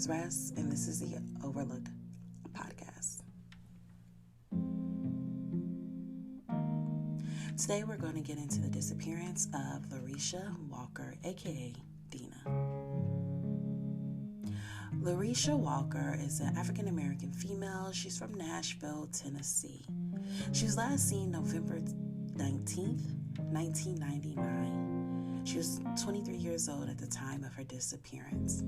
Rest, and this is the Overlooked podcast. Today we're going to get into the disappearance of Laresha Walker, aka Dina. Laresha Walker is an African American female. She's from Nashville, Tennessee. She was last seen November 19th, 1999. She was 23 years old at the time of her disappearance.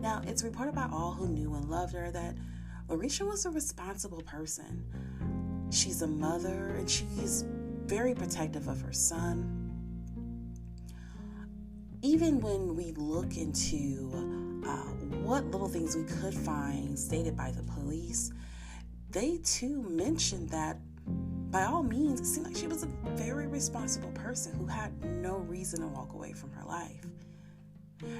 Now, it's reported by all who knew and loved her that Laresha was a responsible person. She's a mother and she's very protective of her son. Even when we look into what little things we could find stated by the police, they too mentioned that by all means, it seemed like she was a very responsible person who had no reason to walk away from her life.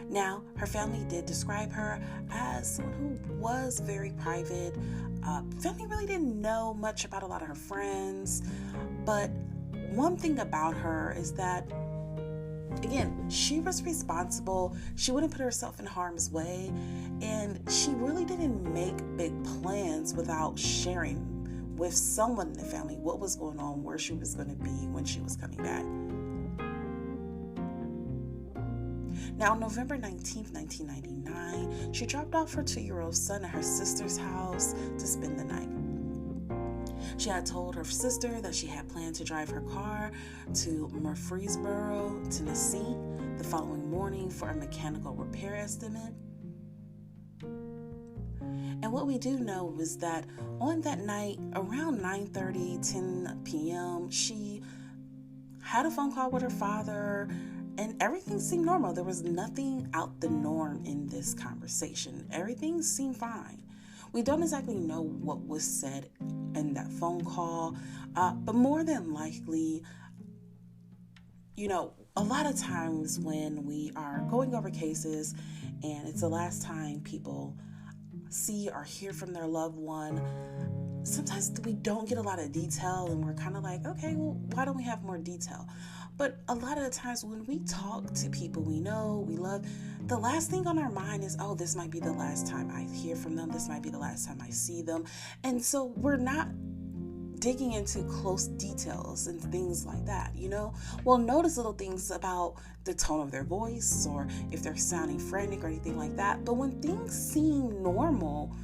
Now, her family did describe her as someone who was very private. Family really didn't know much about a lot of her friends, but one thing about her is that, again, she was responsible. She wouldn't put herself in harm's way, and she really didn't make big plans without sharing with someone in the family what was going on, where she was going to be when she was coming back. Now, on November 19th, 1999, she dropped off her 2-year-old son at her sister's house to spend the night. She had told her sister that she had planned to drive her car to Murfreesboro, Tennessee, the following morning for a mechanical repair estimate. And what we do know was that on that night, around 9:30, 10 p.m., she had a phone call with her father, and everything seemed normal. There was nothing out the norm in this conversation. Everything seemed fine. We don't exactly know what was said in that phone call, but more than likely, a lot of times when we are going over cases and it's the last time people see or hear from their loved one, sometimes we don't get a lot of detail and we're kind of like, okay, well, why don't we have more detail? But a lot of the times when we talk to people we know, we love, the last thing on our mind is, oh, this might be the last time I hear from them. This might be the last time I see them. And so we're not digging into close details and things like that, We'll notice little things about the tone of their voice or if they're sounding frantic or anything like that. But when things seem normal,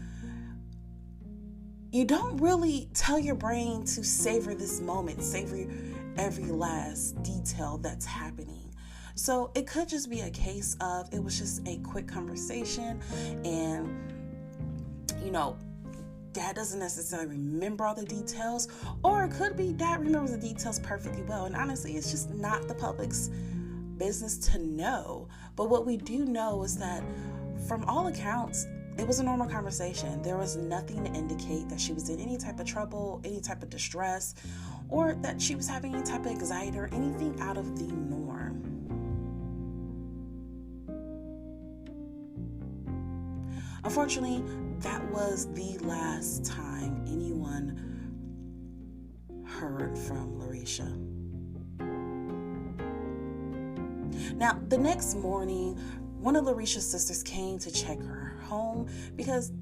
you don't really tell your brain to savor this moment, savor every last detail that's happening. So it could just be a case of it was just a quick conversation and, Dad doesn't necessarily remember all the details, or it could be Dad remembers the details perfectly well. And honestly, it's just not the public's business to know. But what we do know is that from all accounts, it was a normal conversation. There was nothing to indicate that she was in any type of trouble, any type of distress, or that she was having any type of anxiety or anything out of the norm. Unfortunately, that was the last time anyone heard from Laresha. Now, the next morning, one of Laresha's sisters came to check her home because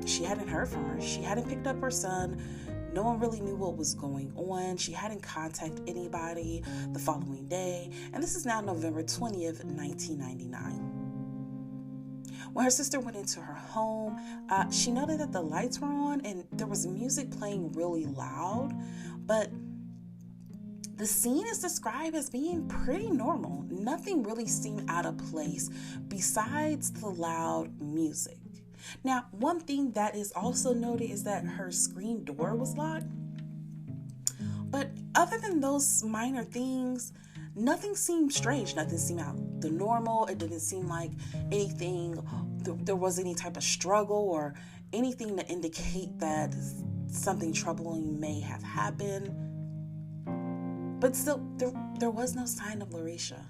she hadn't heard from her. She hadn't picked up her son. No one really knew what was going on. She hadn't contacted anybody the following day. And this is now November 20th, 1999. When her sister went into her home, she noted that the lights were on and there was music playing really loud, but the scene is described as being pretty normal. Nothing really seemed out of place besides the loud music. Now, one thing that is also noted is that her screen door was locked. But other than those minor things, nothing seemed strange. Nothing seemed out the normal. It didn't seem like there was any type of struggle or anything to indicate that something troubling may have happened. But still, there was no sign of Laresha.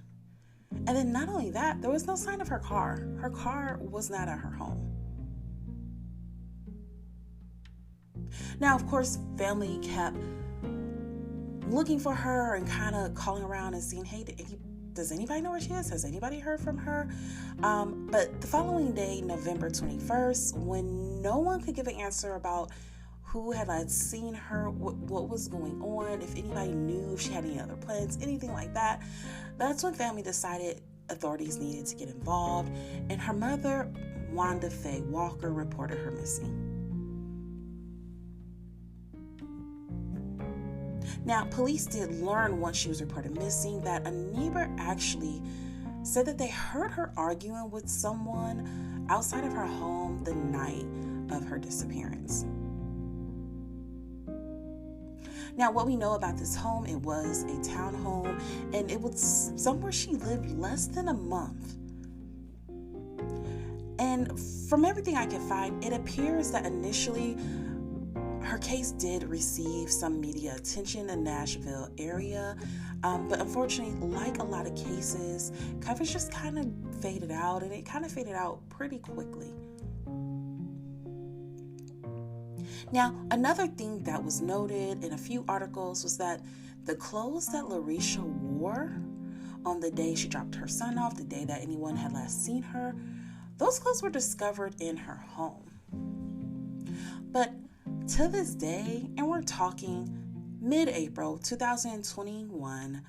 And then not only that, there was no sign of her car. Her car was not at her home. Now, of course, family kept looking for her and kind of calling around and seeing, hey, did does anybody know where she is? Has anybody heard from her? But the following day, November 21st, when no one could give an answer about who had seen her, what was going on, if anybody knew if she had any other plans, anything like that, that's when family decided authorities needed to get involved, and her mother, Wanda Faye Walker, reported her missing. Now, police did learn once she was reported missing that a neighbor actually said that they heard her arguing with someone outside of her home the night of her disappearance. Now, what we know about this home, it was a townhome, and it was somewhere she lived less than a month. And from everything I could find, it appears that initially her case did receive some media attention in the Nashville area, but unfortunately, like a lot of cases, coverage just kind of faded out, and it kind of faded out pretty quickly. Now, another thing that was noted in a few articles was that the clothes that Laresha wore on the day she dropped her son off, the day that anyone had last seen her, those clothes were discovered in her home. But to this day, and we're talking mid-April 2021,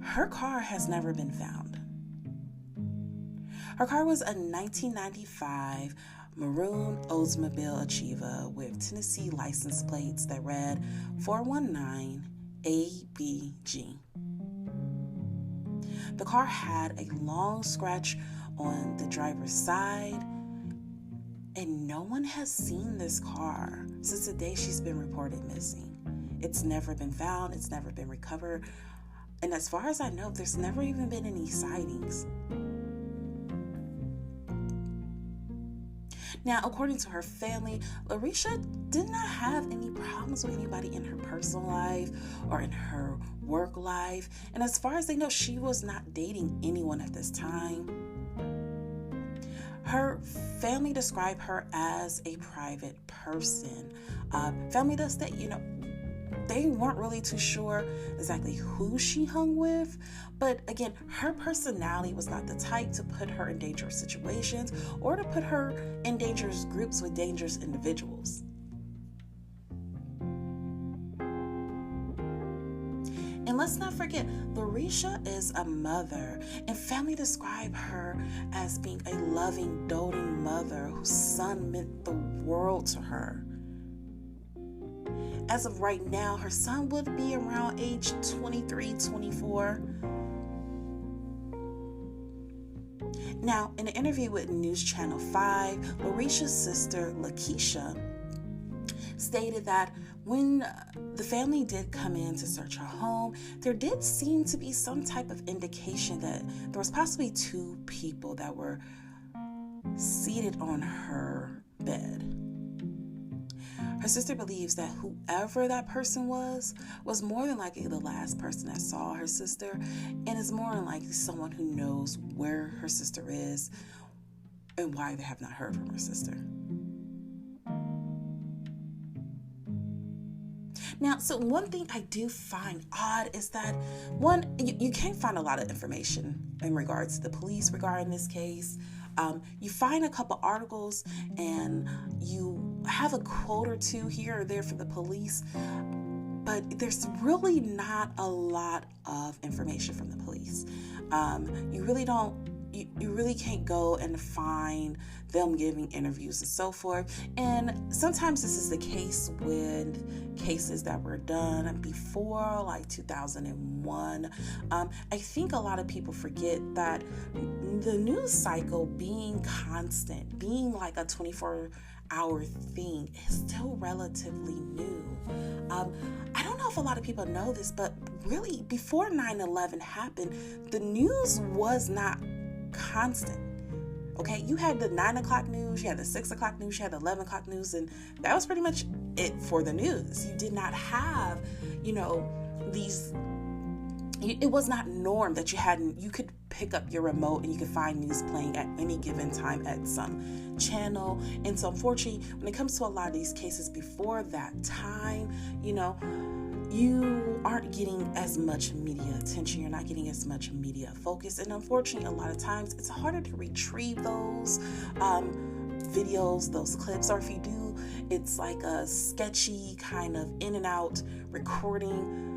her car has never been found. Her car was a 1995 maroon Oldsmobile Achieva with Tennessee license plates that read 419 ABG. The car had a long scratch on the driver's side, and no one has seen this car since the day she's been reported missing. It's never been found, it's never been recovered, and as far as I know, there's never even been any sightings. Now, according to her family, Laresha did not have any problems with anybody in her personal life or in her work life. And as far as they know, she was not dating anyone at this time. Her family described her as a private person. Family does that, they weren't really too sure exactly who she hung with, but again, her personality was not the type to put her in dangerous situations or to put her in dangerous groups with dangerous individuals. And let's not forget, Laresha is a mother, and family describe her as being a loving, doting mother whose son meant the world to her. As of right now, her son would be around age 23, 24. Now, in an interview with News Channel 5, Laresha's sister, Lakeisha, stated that when the family did come in to search her home, there did seem to be some type of indication that there was possibly two people that were seated on her bed. Her sister believes that whoever that person was more than likely the last person that saw her sister, and is more than likely someone who knows where her sister is and why they have not heard from her sister. Now, so one thing I do find odd is that, one, you can't find a lot of information in regards to the police regarding this case. You find a couple articles and you have a quote or two here or there for the police, but there's really not a lot of information from the police. You really can't go and find them giving interviews and so forth. And sometimes this is the case with cases that were done before, like 2001. I think a lot of people forget that the news cycle being constant, being like a 24-hour thing, is still relatively new. I don't know if a lot of people know this, but really before 9/11 happened, the news was not constant. Okay, you had the 9 o'clock news, you had the 6 o'clock news, you had the 11 o'clock news, and that was pretty much it for the news. You did not have, it was not norm that you could pick up your remote and you could find news playing at any given time at some channel. And so unfortunately, when it comes to a lot of these cases before that time, you you aren't getting as much media attention. You're not getting as much media focus. And unfortunately, a lot of times it's harder to retrieve those videos, those clips, or if you do, it's like a sketchy kind of in and out recording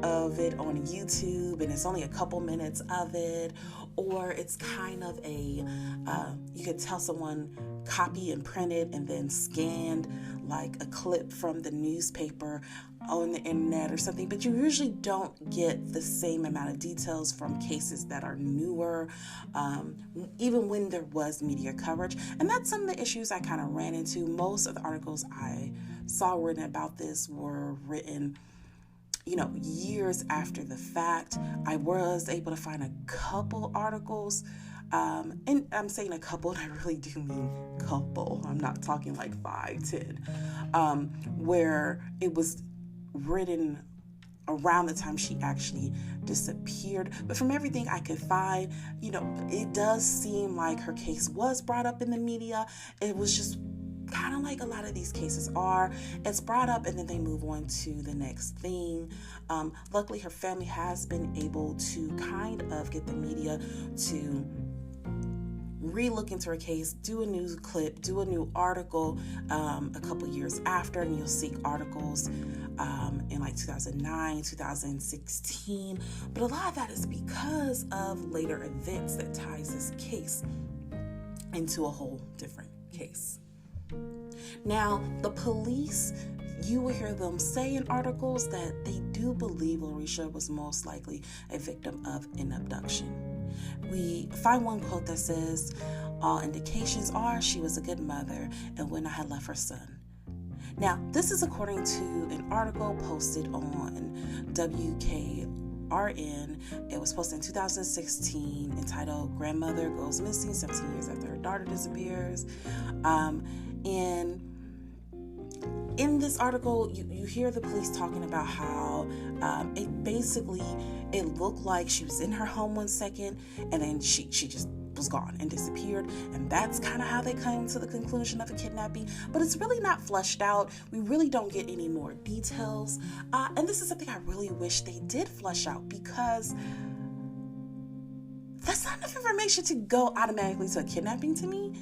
of it on YouTube, and it's only a couple minutes of it, or it's kind of a you could tell someone copy and printed and then scanned like a clip from the newspaper on the internet or something, but you usually don't get the same amount of details from cases that are newer, even when there was media coverage. And that's some of the issues I kind of ran into. Most of the articles I saw written about this were written years after the fact. I was able to find a couple articles, and I'm saying a couple, and I really do mean couple. I'm not talking like 5, 10, where it was written around the time she actually disappeared. But from everything I could find, it does seem like her case was brought up in the media. It was just kind of like a lot of these cases are. It's brought up and then they move on to the next thing. Luckily, her family has been able to kind of get the media to re-look into her case, do a new clip, do a new article a couple years after, and you'll see articles in like 2009, 2016. But a lot of that is because of later events that ties this case into a whole different case. Now, the police, you will hear them say in articles that they do believe Laresha was most likely a victim of an abduction. We find one quote that says, "All indications are she was a good mother and would not have left her son." Now, this is according to an article posted on WKRN. It was posted in 2016 entitled "Grandmother Goes Missing 17 Years After Her Daughter Disappears." And in this article, you hear the police talking about how it looked like she was in her home one second and then she just was gone and disappeared, and that's kind of how they come to the conclusion of a kidnapping. But it's really not fleshed out. We really don't get any more details, and this is something I really wish they did flesh out, because that's not enough information to go automatically to a kidnapping to me.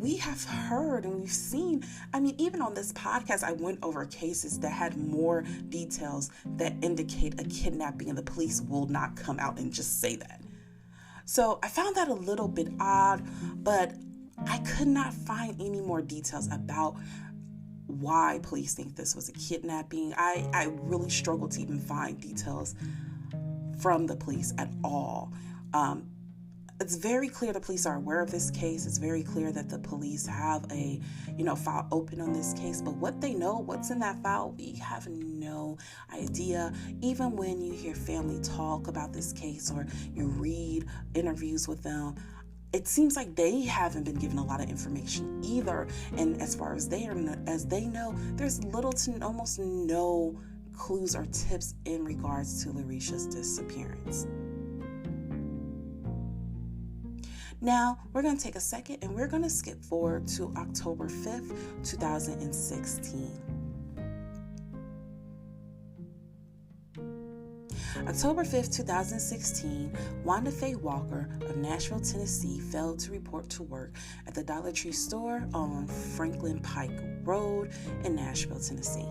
We have heard and we've seen, even on this podcast, I went over cases that had more details that indicate a kidnapping, and the police will not come out and just say that. So I found that a little bit odd, but I could not find any more details about why police think this was a kidnapping. I really struggled to even find details from the police at all. It's very clear the police are aware of this case. It's very clear that the police have a, file open on this case. But what they know, what's in that file, we have no idea. Even when you hear family talk about this case or you read interviews with them, it seems like they haven't been given a lot of information either. And as far as they know, there's little to almost no clues or tips in regards to Laresha's disappearance. Now, we're going to take a second and we're going to skip forward to October 5th, 2016. October 5th, 2016, Wanda Faye Walker of Nashville, Tennessee, failed to report to work at the Dollar Tree store on Franklin Pike Road in Nashville, Tennessee.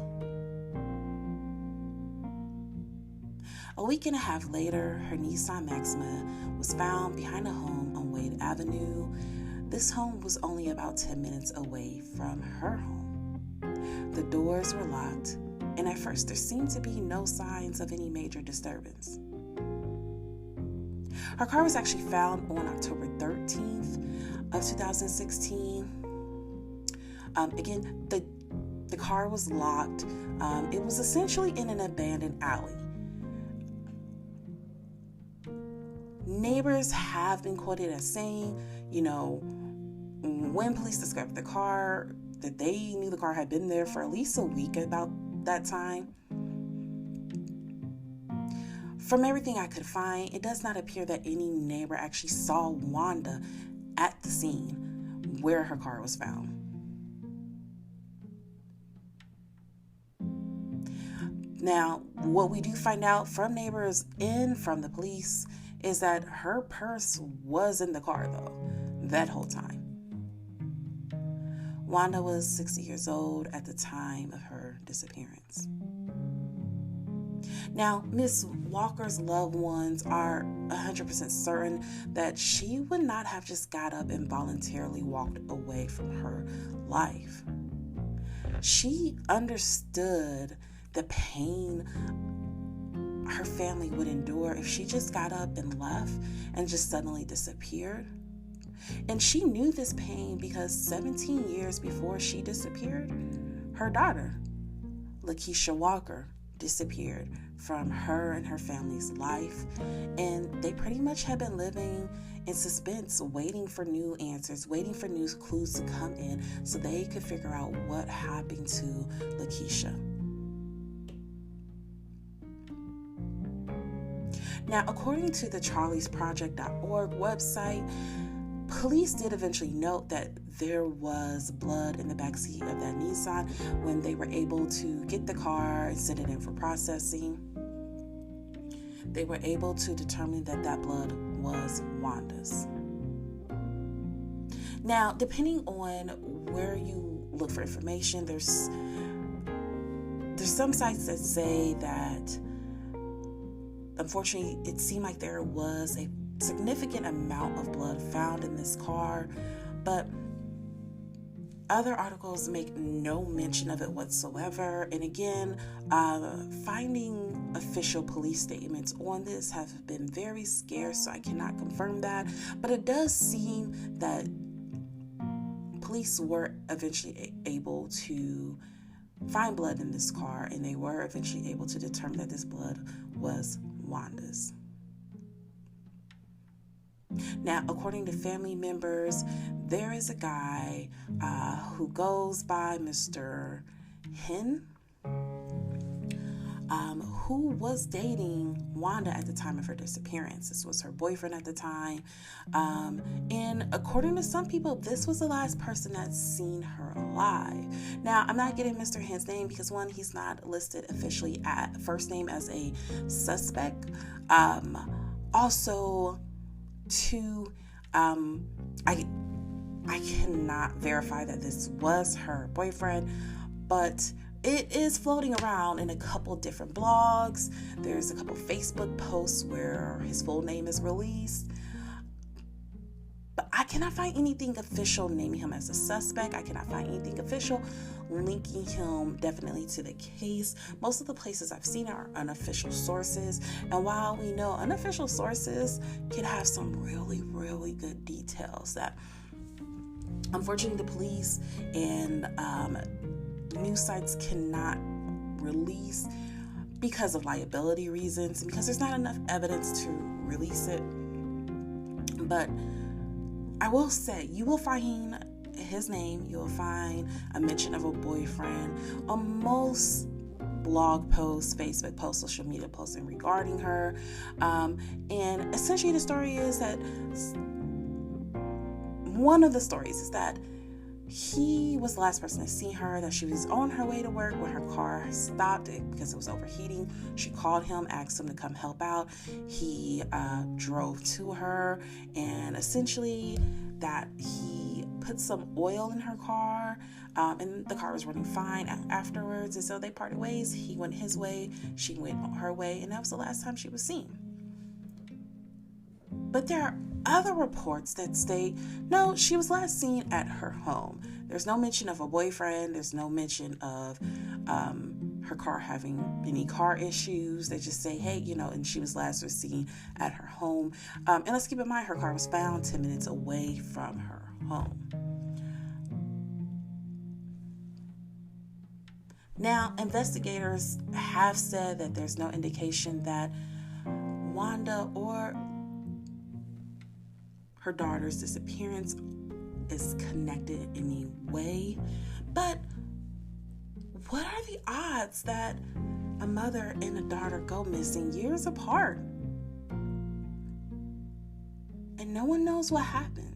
A week and a half later, her Nissan Maxima was found behind a home on Wade Avenue. This home was only about 10 minutes away from her home. The doors were locked, and at first there seemed to be no signs of any major disturbance. Her car was actually found on October 13th of 2016. Again, the car was locked. It was essentially in an abandoned alley. Neighbors have been quoted as saying, when police discovered the car, that they knew the car had been there for at least a week about that time. From everything I could find, it does not appear that any neighbor actually saw Wanda at the scene where her car was found. Now, what we do find out from neighbors and from the police is that her purse was in the car, though, that whole time. Wanda was 60 years old at the time of her disappearance. Now, Miss Walker's loved ones are 100% certain that she would not have just got up and voluntarily walked away from her life. She understood the pain her family would endure if she just got up and left and just suddenly disappeared. And she knew this pain because 17 years before she disappeared, her daughter, Laresha Walker, disappeared from her and her family's life. And they pretty much had been living in suspense, waiting for new answers, waiting for new clues to come in so they could figure out what happened to Laresha. Now, according to the charliesproject.org website, police did eventually note that there was blood in the backseat of that Nissan when they were able to get the car and send it in for processing. They were able to determine that that blood was Wanda's. Now, depending on where you look for information, there's some sites that say that unfortunately it seemed like there was a significant amount of blood found in this car, but other articles make no mention of it whatsoever. And again, finding official police statements on this have been very scarce, so I cannot confirm that. But it does seem that police were eventually able to find blood in this car, and they were eventually able to determine that this blood was Wanda's. Now, according to family members, there is a guy who goes by Mr. Hen, who was dating Wanda at the time of her disappearance. This was her boyfriend at the time. And according to some people, this was the last person that's seen her alive. Now, I'm not getting Mr. Hen's name because, one, he's not listed officially at first name as a suspect. Also, two, I cannot verify that this was her boyfriend, but it is floating around in a couple different blogs. There's a couple Facebook posts where his full name is released, but I cannot find anything official naming him as a suspect. I cannot find anything official linking him definitely to the case. Most of the places I've seen are unofficial sources, and while we know unofficial sources can have some really, really good details that unfortunately the police and news sites cannot release because of liability reasons and because there's not enough evidence to release it. But I will say, you will find his name, you will find a mention of a boyfriend on most blog posts, Facebook posts, social media posts regarding her. And essentially the story is that one of the stories is that he was the last person to see her, that she was on her way to work when her car stopped because it was overheating. She called him, asked him to come help out. He drove to her, and essentially that he put some oil in her car, and the car was running fine afterwards. And so they parted ways. He went his way, she went her way, and that was the last time she was seen. But there are other reports that state, no, she was last seen at her home. There's no mention of a boyfriend. There's no mention of her car having any car issues. They just say, hey, and she was last seen at her home. And let's keep in mind, her car was found 10 minutes away from her home. Now, investigators have said that there's no indication that Wanda or her daughter's disappearance is connected in any way. But what are the odds that a mother and a daughter go missing years apart and no one knows what happened?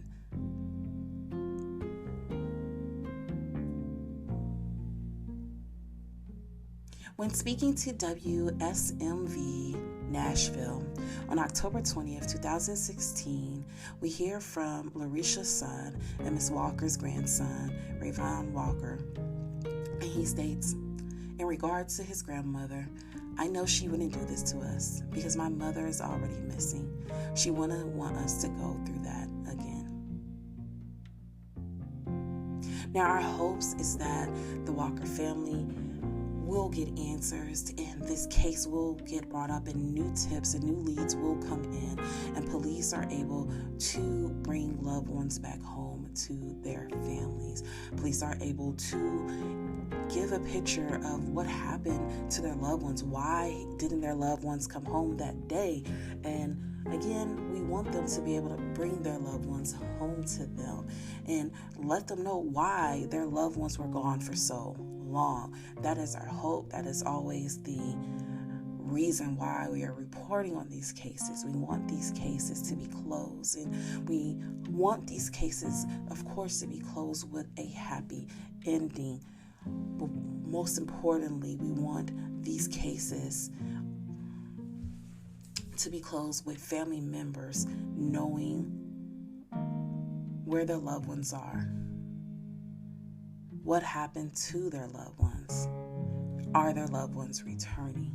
When speaking to WSMV Nashville on October 20th, 2016, we hear from Laresha's son and Miss Walker's grandson, Wanda Walker, and he states, in regards to his grandmother, I know she wouldn't do this to us because my mother is already missing. She wouldn't want us to go through that again. Now, our hopes is that the Walker family will get answers, and this case will get brought up, and new tips and new leads will come in, and police are able to bring loved ones back home to their families. Police are able to give a picture of what happened to their loved ones. Why didn't their loved ones come home that day? And again, we want them to be able to bring their loved ones home to them and let them know why their loved ones were gone for so long. That is our hope. That is always the reason why we are reporting on these cases. We want these cases to be closed, and we want these cases, of course, to be closed with a happy ending. But most importantly, we want these cases to be closed with family members knowing where their loved ones are. What happened to their loved ones? Are their loved ones returning?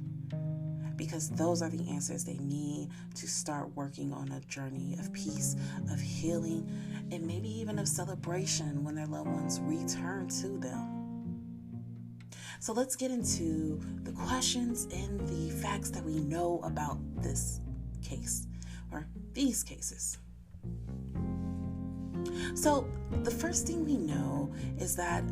Because those are the answers they need to start working on a journey of peace, of healing, and maybe even of celebration when their loved ones return to them. So let's get into the questions and the facts that we know about this case, or these cases. So the first thing we know is that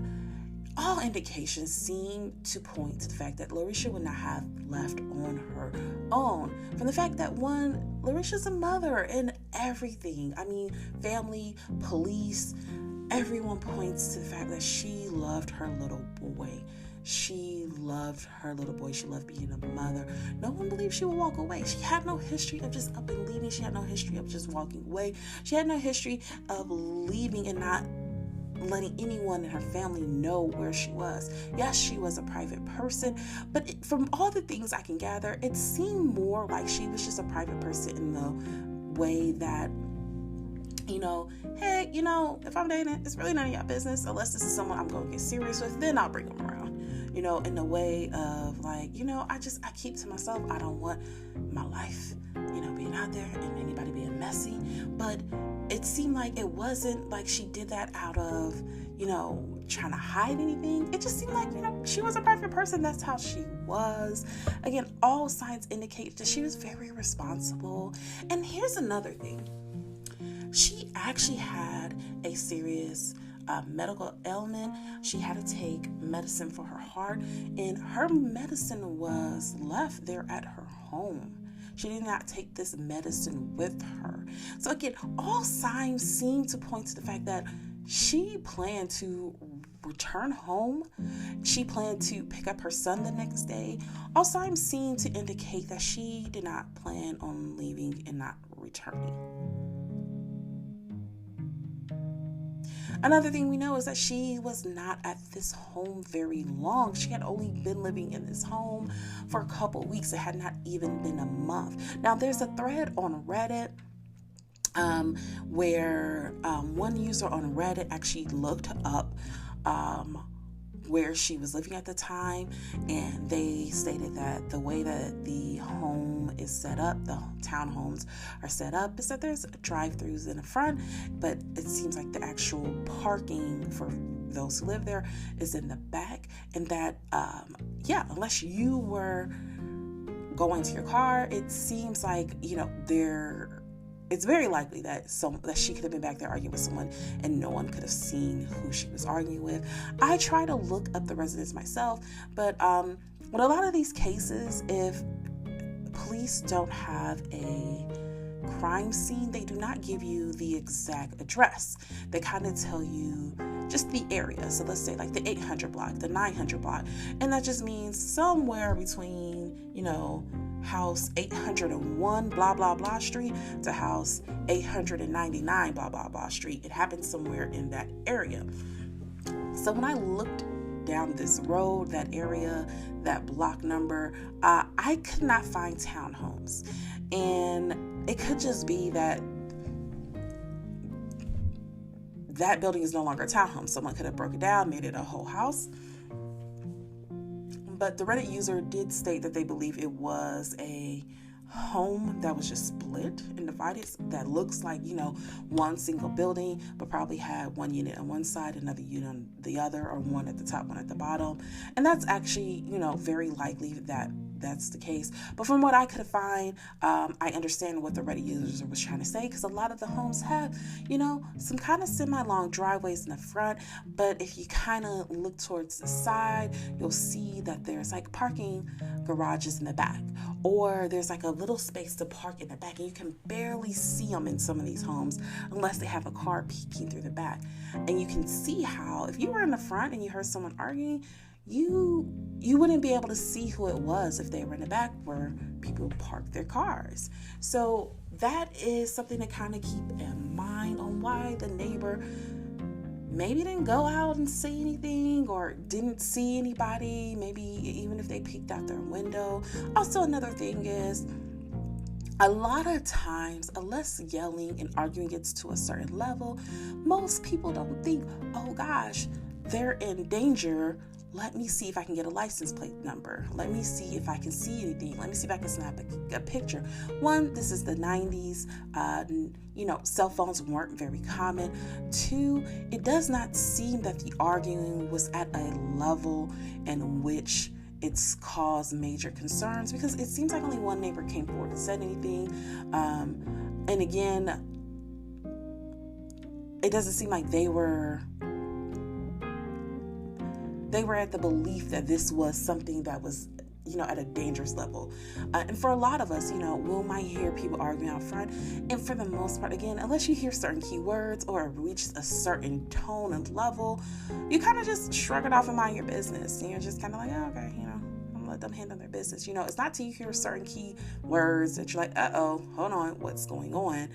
all indications seem to point to the fact that Laresha would not have left on her own. From the fact that, one, Laresha's a mother and everything. I mean, family, police, everyone points to the fact that she loved her little boy. She loved her little boy. She loved being a mother. No one believed she would walk away. She had no history of just up and leaving. She had no history of just walking away. She had no history of leaving and not letting anyone in her family know where she was. Yes, she was a private person, but from all the things I can gather, it seemed more like she was just a private person in the way that, hey, if I'm dating, it's really none of your business unless this is someone I'm going to get serious with, then I'll bring them around. In the way of like, I keep to myself. I don't want my life, being out there and anybody being messy. But it seemed like it wasn't like she did that out of, trying to hide anything. It just seemed like, she was a perfect person. That's how she was. Again, all signs indicate that she was very responsible. And here's another thing. She actually had a serious medical ailment. She had to take medicine for her heart, and her medicine was left there at her home. She did not take this medicine with her. So again, all signs seem to point to the fact that she planned to return home. She planned to pick up her son the next day. All signs seem to indicate that she did not plan on leaving and not returning. Another thing we know is that she was not at this home very long. She had only been living in this home for a couple weeks. It had not even been a month. Now, there's a thread on Reddit where one user on Reddit actually looked up where she was living at the time, and they stated that the way that the home is set up, the townhomes are set up, is that there's drive-throughs in the front, but it seems like the actual parking for those who live there is in the back, and that unless you were going to your car, it seems like it's very likely that she could have been back there arguing with someone and no one could have seen who she was arguing with. I try to look up the residents myself, but with a lot of these cases, if police don't have a crime scene, they do not give you the exact address. They kind of tell you just the area. So let's say like the 800 block, the 900 block, and that just means somewhere between, house 801 blah blah blah street to house 899 blah blah blah street. It happened somewhere in that area. So when I looked down this road, that area, that block number, I could not find townhomes. And it could just be that building is no longer a townhome. Someone could have broke it down, made it a whole house. But the Reddit user did state that they believe it was a home that was just split and divided, that looks like, one single building, but probably had one unit on one side, another unit on the other, or one at the top, one at the bottom. And that's actually, very likely that that's the case. But from what I could find, I understand what the Reddit user was trying to say, because a lot of the homes have, some kind of semi-long driveways in the front, but if you kind of look towards the side, you'll see that there's like parking garages in the back, or there's like a little space to park in the back, and you can barely see them in some of these homes unless they have a car peeking through the back. And you can see how, if you were in the front and you heard someone arguing, you wouldn't be able to see who it was if they were in the back where people park their cars. So that is something to kind of keep in mind on why the neighbor maybe didn't go out and say anything, or didn't see anybody, maybe even if they peeked out their window. Also, another thing is, a lot of times, unless yelling and arguing gets to a certain level, most people don't think, oh gosh, they're in danger. Let me see if I can get a license plate number. Let me see if I can see anything. Let me see if I can snap a picture. One, this is the 90s. Cell phones weren't very common. Two, it does not seem that the arguing was at a level in which it's caused major concerns, because it seems like only one neighbor came forward and said anything. And again, it doesn't seem like they were at the belief that this was something that was, at a dangerous level. And for a lot of us, we might hear people arguing out front. And for the most part, again, unless you hear certain keywords or it reaches a certain tone and level, you kind of just shrug it off and mind your business. And you're just kind of like, oh, okay, I'm let them handle their business. It's not till you hear certain key words that you're like, uh-oh, hold on, what's going on?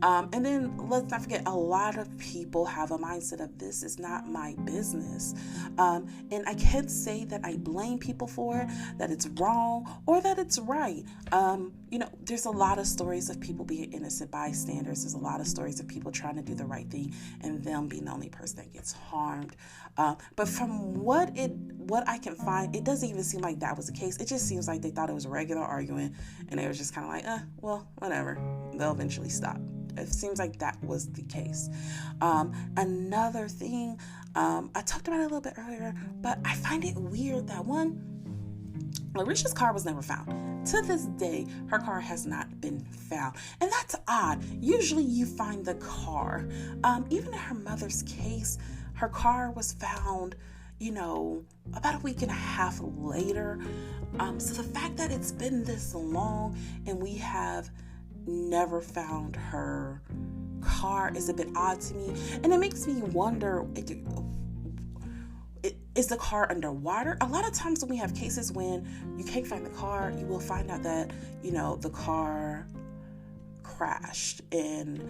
And then let's not forget, a lot of people have a mindset of, this is not my business. And I can't say that I blame people for it, that it's wrong or that it's right. There's a lot of stories of people being innocent bystanders. There's a lot of stories of people trying to do the right thing and them being the only person that gets harmed. But from what I can find, it doesn't even seem like that was the case. It just seems like they thought it was a regular arguing, and they were just kind of like, well, whatever. They'll eventually stop. It seems like that was the case. Another thing, I talked about it a little bit earlier, but I find it weird that Laresha's car was never found. To this day, her car has not been found. And that's odd. Usually you find the car. Even in her mother's case, her car was found, about a week and a half later. So the fact that it's been this long and we have never found her car is a bit odd to me. And it makes me wonder, is the car underwater? A lot of times when we have cases when you can't find the car, you will find out that, the car crashed in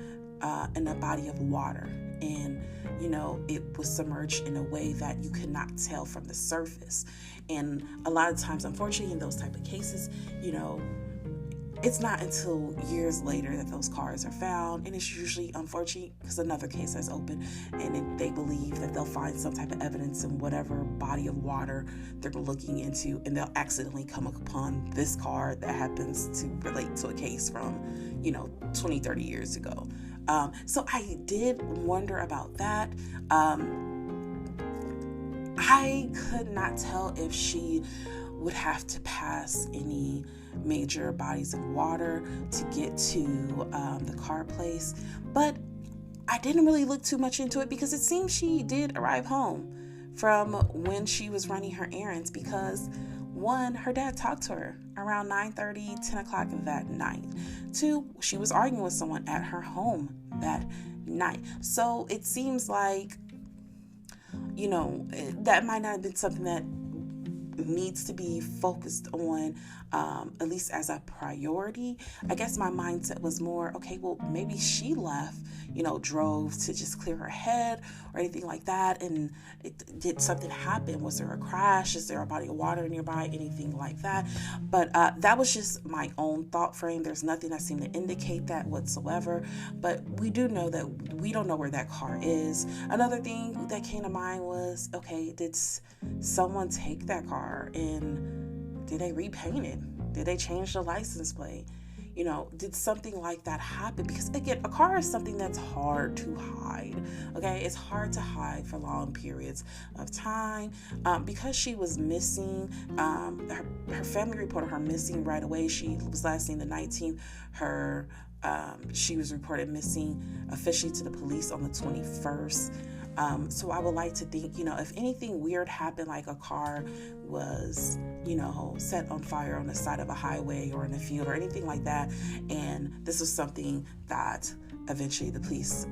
a body of water. And, it was submerged in a way that you could not tell from the surface. And a lot of times, unfortunately, in those type of cases, it's not until years later that those cars are found, and it's usually, unfortunately, because another case has opened, and they believe that they'll find some type of evidence in whatever body of water they're looking into, and they'll accidentally come upon this car that happens to relate to a case from, 20, 30 years ago. So I did wonder about that. I could not tell if she would have to pass any major bodies of water to get to the car place, but I didn't really look too much into it, because it seems she did arrive home from when she was running her errands, because one, her dad talked to her around 9:30, 10 o'clock that night. Two, she was arguing with someone at her home that night. So it seems like, that might not have been something that needs to be focused on, at least as a priority. I guess my mindset was more, okay, well, maybe she left, drove to just clear her head or anything like that. And did something happen? Was there a crash? Is there a body of water nearby? Anything like that? But that was just my own thought frame. There's nothing that seemed to indicate that whatsoever. But we do know that we don't know where that car is. Another thing that came to mind was, okay, did someone take that car and did they repaint it? Did they change the license plate? Did something like that happen? Because again, a car is something that's hard to hide. Okay, it's hard to hide for long periods of time. Because she was missing, her family reported her missing right away. She was last seen the 19th. She was reported missing officially to the police on the 21st. So I would like to think, if anything weird happened, like a car was, set on fire on the side of a highway or in a field or anything like that, and this was something that eventually the police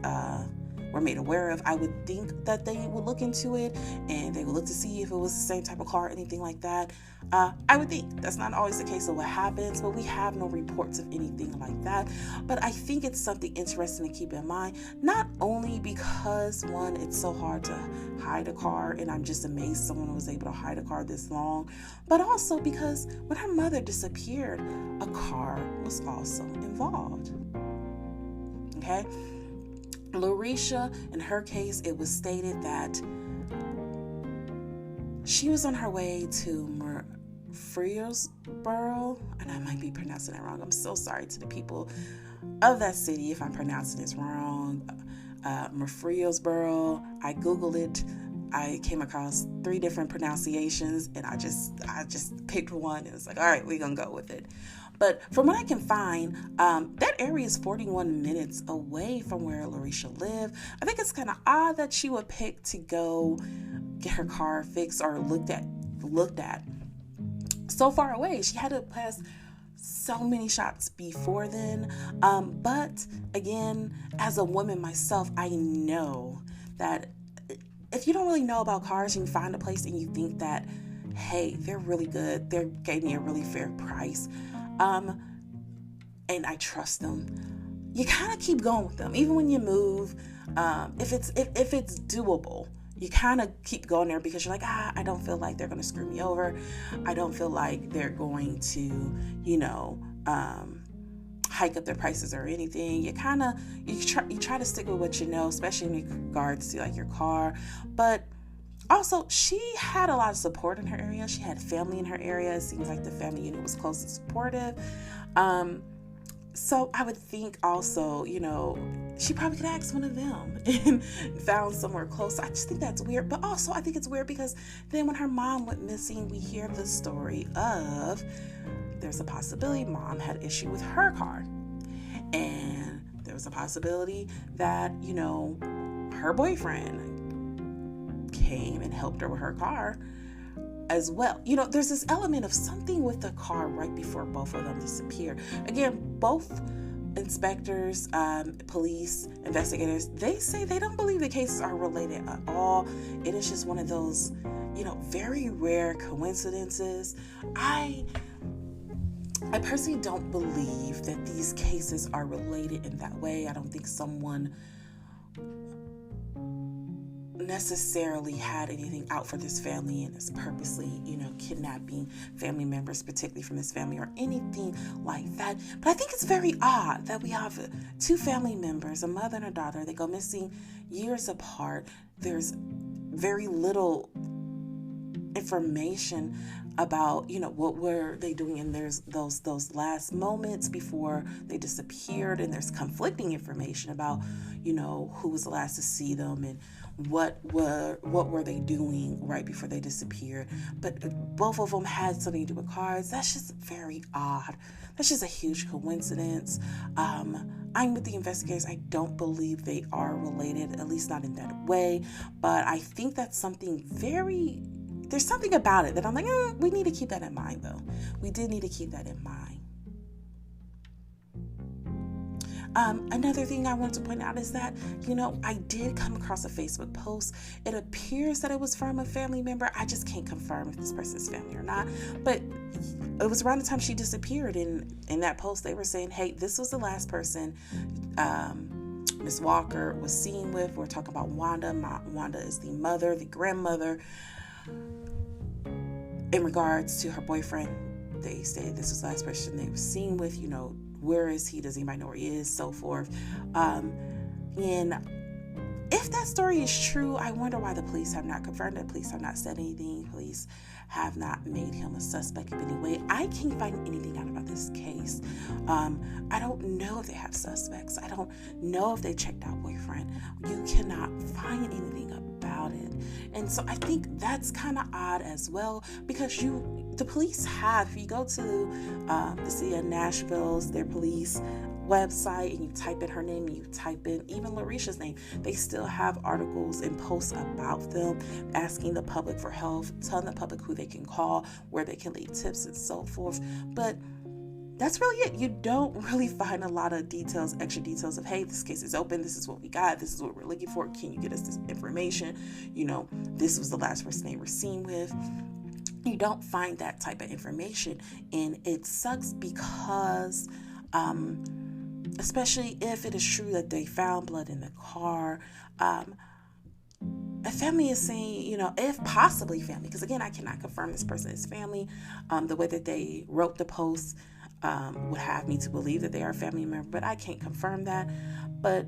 were made aware of, I would think that they would look into it and they would look to see if it was the same type of car or anything like that. I would think that's not always the case of what happens, but we have no reports of anything like that. But I think it's something interesting to keep in mind, not only because, one, it's so hard to hide a car, and I'm just amazed someone was able to hide a car this long, but also because when her mother disappeared, a car was also involved. Okay? Laresha, in her case, it was stated that she was on her way to Murfreesboro, and I might be pronouncing that wrong. I'm so sorry to the people of that city if I'm pronouncing this wrong. Murfreesboro. I Googled it. I came across 3 different pronunciations, and I just picked one, and it's like, all right, we're gonna go with it. But from what I can find, that area is 41 minutes away from where Laresha lived. I think it's kind of odd that she would pick to go get her car fixed or looked at so far away. She had to pass so many shops before then. But again, as a woman myself, I know that if you don't really know about cars and you find a place and you think that, hey, they're really good, they gave me a really fair price, and I trust them, you kind of keep going with them. Even when you move, if it's doable, you kind of keep going there because you're like, I don't feel like they're going to screw me over. I don't feel like they're going to, hike up their prices or anything. You try to stick with what you know, especially in regards to like your car. But also, she had a lot of support in her area. She had family in her area. It seems like the family unit was close and supportive. So I would think also, she probably could ask one of them and found somewhere close. I just think that's weird. But also I think it's weird because then when her mom went missing, we hear the story of there's a possibility mom had issue with her car. And there was a possibility that, her boyfriend came and helped her with her car as well. There's this element of something with the car right before both of them disappear. Again, both inspectors, police, investigators, they say they don't believe the cases are related at all. It is just one of those, very rare coincidences. I personally don't believe that these cases are related in that way. I don't think someone necessarily had anything out for this family and is purposely, kidnapping family members, particularly from this family or anything like that. But I think it's very odd that we have 2 family members, a mother and a daughter. They go missing years apart. There's very little information about, what were they doing in those last moments before they disappeared, and there's conflicting information about, who was the last to see them and what were they doing right before they disappeared. But both of them had something to do with cars. That's just very odd. That's just a huge coincidence. I'm with the investigators. I don't believe they are related, at least not in that way. But I think that's something there's something about it that I'm like, we need to keep that in mind, though. We did need to keep that in mind. Another thing I want to point out is that, I did come across a Facebook post. It appears that it was from a family member. I just can't confirm if this person's family or not. But it was around the time she disappeared. In that post, they were saying, hey, this was the last person Miss Walker was seen with. We're talking about Wanda. Wanda is the mother, the grandmother. In regards to her boyfriend, they stated this was the last person they were seen with. Where is he? Does anybody know where he is? So forth. And if that story is true, I wonder why the police have not confirmed it. Police have not said anything. Police have not made him a suspect in any way. I can't find anything out about this case. I don't know if they have suspects. I don't know if they checked out boyfriend. You cannot find anything about it. And so I think that's kind of odd as well, because the police have, if you go to the city of Nashville's, their police website, and you type in her name, and you type in even Laresha's name, they still have articles and posts about them, asking the public for help, telling the public who they can call, where they can leave tips, and so forth. But that's really it. You don't really find a lot of details, extra details of, hey, this case is open, this is what we got, this is what we're looking for, can you get us this information? This was the last person they were seen with. You don't find that type of information, and it sucks because especially if it is true that they found blood in the car. A family is saying, if possibly family, because again, I cannot confirm this person is family. The way that they wrote the post would have me to believe that they are a family member, but I can't confirm that. But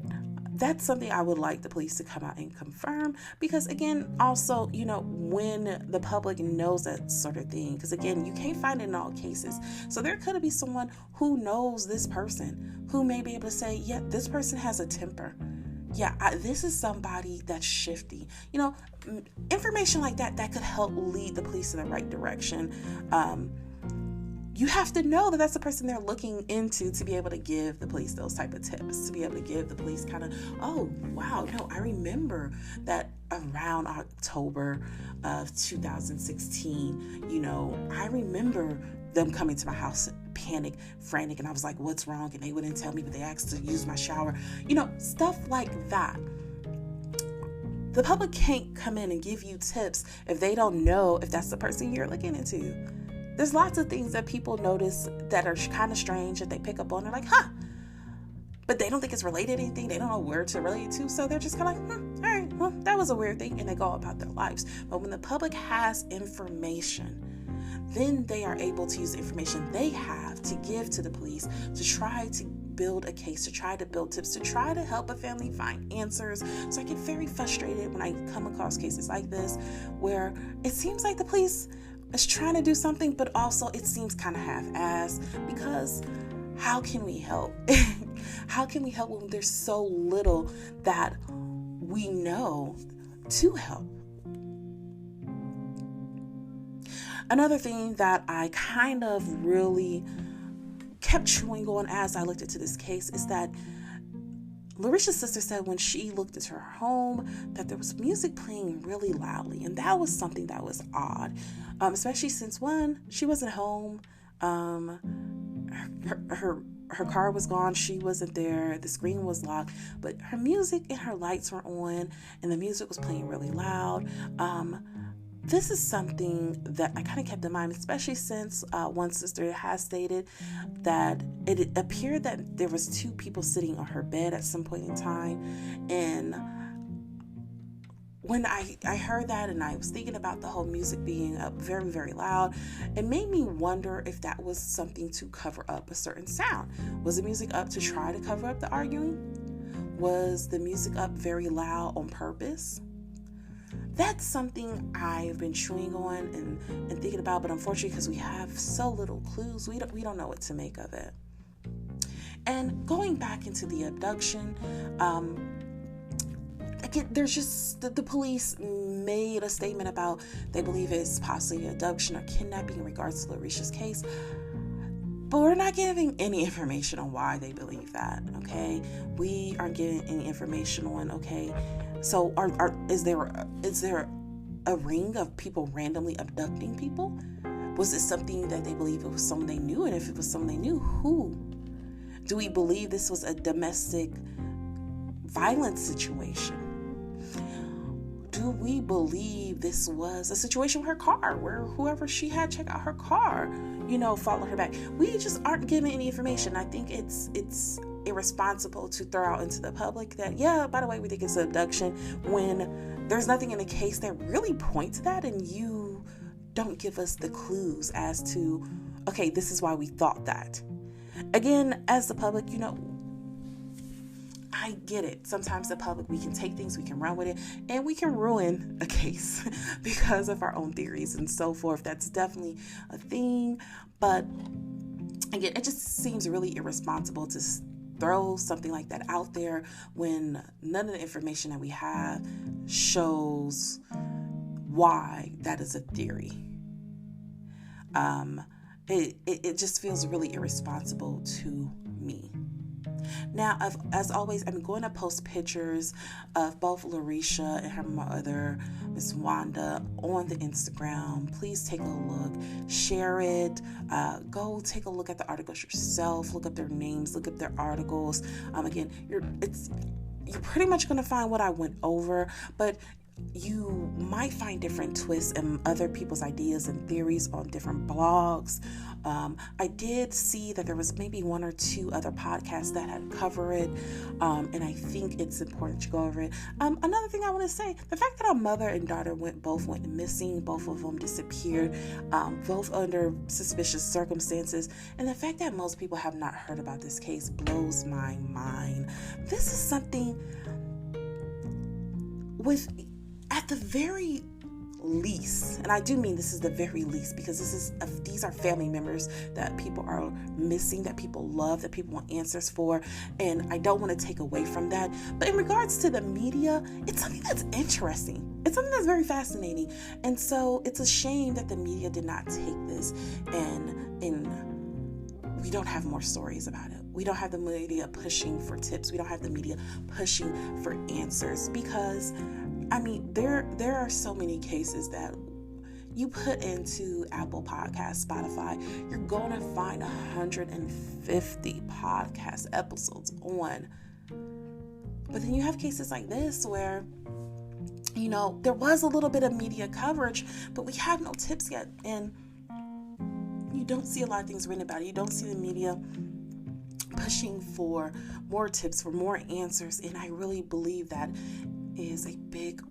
that's something I would like the police to come out and confirm, because again, also, when the public knows that sort of thing, because again, you can't find it in all cases. So there could be someone who knows this person who may be able to say, yeah, this person has a temper. Yeah, this is somebody that's shifty. Information like that could help lead the police in the right direction. You have to know that that's the person they're looking into to be able to give the police those type of tips, to be able to give the police kind of, oh, wow, no, I remember that around October of 2016, I remember them coming to my house panic, frantic, and I was like, what's wrong? And they wouldn't tell me, but they asked to use my shower, stuff like that. The public can't come in and give you tips if they don't know if that's the person you're looking into. There's lots of things that people notice that are kind of strange that they pick up on. They're like, but they don't think it's related to anything. They don't know where to relate to. So they're just kind of like, all right, well, that was a weird thing. And they go about their lives. But when the public has information, then they are able to use the information they have to give to the police to try to build a case, to try to build tips, to try to help a family find answers. So I get very frustrated when I come across cases like this, where it seems like the police is trying to do something, but also it seems kind of half-assed, because how can we help? How can we help when there's so little that we know to help? Another thing that I kind of really kept chewing on as I looked into this case is that Laresha's sister said when she looked into her home that there was music playing really loudly, and that was something that was odd, especially since, one, she wasn't home, her car was gone, she wasn't there, the screen was locked, but her music and her lights were on, and the music was playing really loud. This is something that I kind of kept in mind, especially since one sister has stated that it appeared that there was two people sitting on her bed at some point in time. And when I heard that and I was thinking about the whole music being up very, very loud, it made me wonder if that was something to cover up a certain sound. Was the music up to try to cover up the arguing? Was the music up very loud on purpose? That's something I've been chewing on and thinking about, but unfortunately, because we have so little clues, we don't know what to make of it. And going back into the abduction, again, there's just the police made a statement about they believe it's possibly abduction or kidnapping in regards to Laresha's case, but we're not giving any information on why they believe that. Okay, we aren't getting any information on, okay, so is there a ring of people randomly abducting people? Was it something that they believe it was someone they knew? And if it was someone they knew, who? Do we believe this was a domestic violence situation? Do we believe this was a situation with her car where whoever she had check out her car, followed her back? We just aren't given any information. I think it's irresponsible to throw out into the public that, yeah, by the way, we think it's an abduction, when there's nothing in the case that really points to that, and you don't give us the clues as to, okay, this is why we thought that. Again, as the public, I get it. Sometimes the public, we can take things, we can run with it, and we can ruin a case because of our own theories and so forth. That's definitely a thing. But again, it just seems really irresponsible to throw something like that out there when none of the information that we have shows why that is a theory. It just feels really irresponsible to me. Now, as always, I'm going to post pictures of both Laresha and her mother, Miss Wanda, on the Instagram. Please take a look, share it, go take a look at the articles yourself, look up their names, look up their articles. Again, you're pretty much going to find what I went over, but you might find different twists and other people's ideas and theories on different blogs. I did see that there was maybe one or two other podcasts that had covered it, and I think it's important to go over it. Another thing I want to say, the fact that our mother and daughter both went missing, both of them disappeared, both under suspicious circumstances, and the fact that most people have not heard about this case blows my mind. This is something at the very least, and I do mean this is the very least, because these are family members that people are missing, that people love, that people want answers for, and I don't want to take away from that. But in regards to the media, it's something that's interesting. It's something that's very fascinating, and so it's a shame that the media did not take this and we don't have more stories about it. We don't have the media pushing for tips. We don't have the media pushing for answers, because there are so many cases that you put into Apple Podcasts, Spotify, you're going to find 150 podcast episodes on. But then you have cases like this where, there was a little bit of media coverage, but we have no tips yet. And you don't see a lot of things written about it. You don't see the media pushing for more tips, for more answers. And I really believe that is a big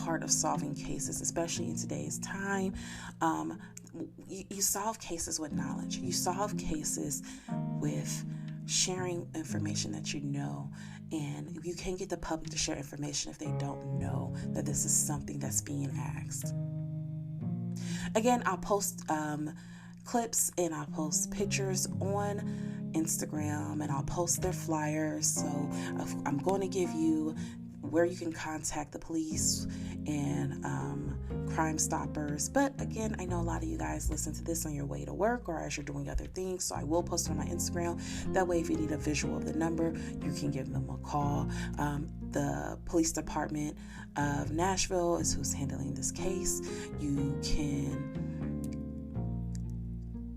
part of solving cases, especially in today's time. You solve cases with knowledge. You solve cases with sharing information that you know, and you can't get the public to share information if they don't know that this is something that's being asked. Again, I'll post clips and I'll post pictures on Instagram, and I'll post their flyers. So I'm going to give you where you can contact the police and Crime Stoppers. But again, I know a lot of you guys listen to this on your way to work or as you're doing other things, so I will post it on my Instagram. That way, if you need a visual of the number, you can give them a call. The police department of Nashville is who's handling this case. You can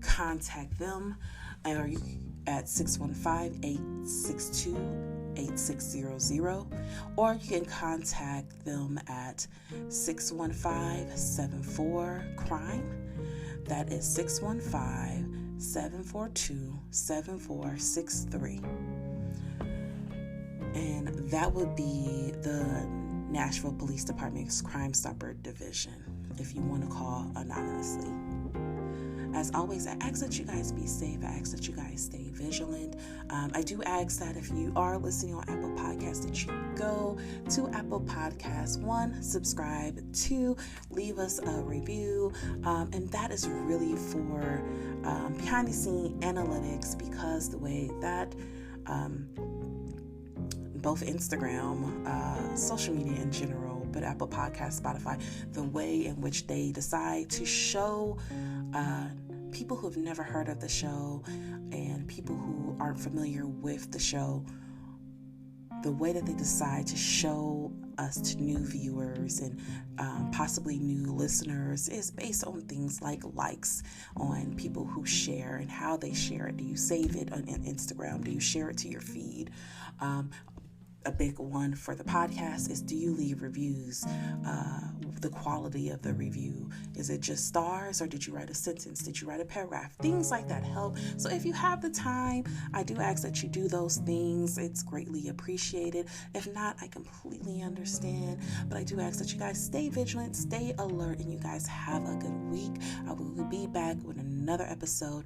contact them at 615-862-8600, or you can contact them at 615-74-CRIME. That is 615-742-7463. And that would be the Nashville Police Department's Crime Stopper Division, if you want to call anonymously. As always, I ask that you guys be safe. I ask that you guys stay vigilant. I do ask that if you are listening on Apple Podcasts, that you go to Apple Podcasts. 1, subscribe. 2, leave us a review. And that is really for behind the scene analytics, because the way that both Instagram, social media in general, but Apple Podcasts, Spotify, the way in which they decide to show people who have never heard of the show and people who aren't familiar with the show the way that they decide to show us to new viewers and possibly new listeners is based on things like likes on people who share and how they share it. Do you save it on Instagram? Do you share it to your feed? A big one for the podcast is, do you leave reviews? The quality of the review. Is it just stars, or did you write a sentence? Did you write a paragraph? Things like that help. So if you have the time, I do ask that you do those things. It's greatly appreciated. If not, I completely understand. But I do ask that you guys stay vigilant, stay alert, and you guys have a good week. I will be back with another episode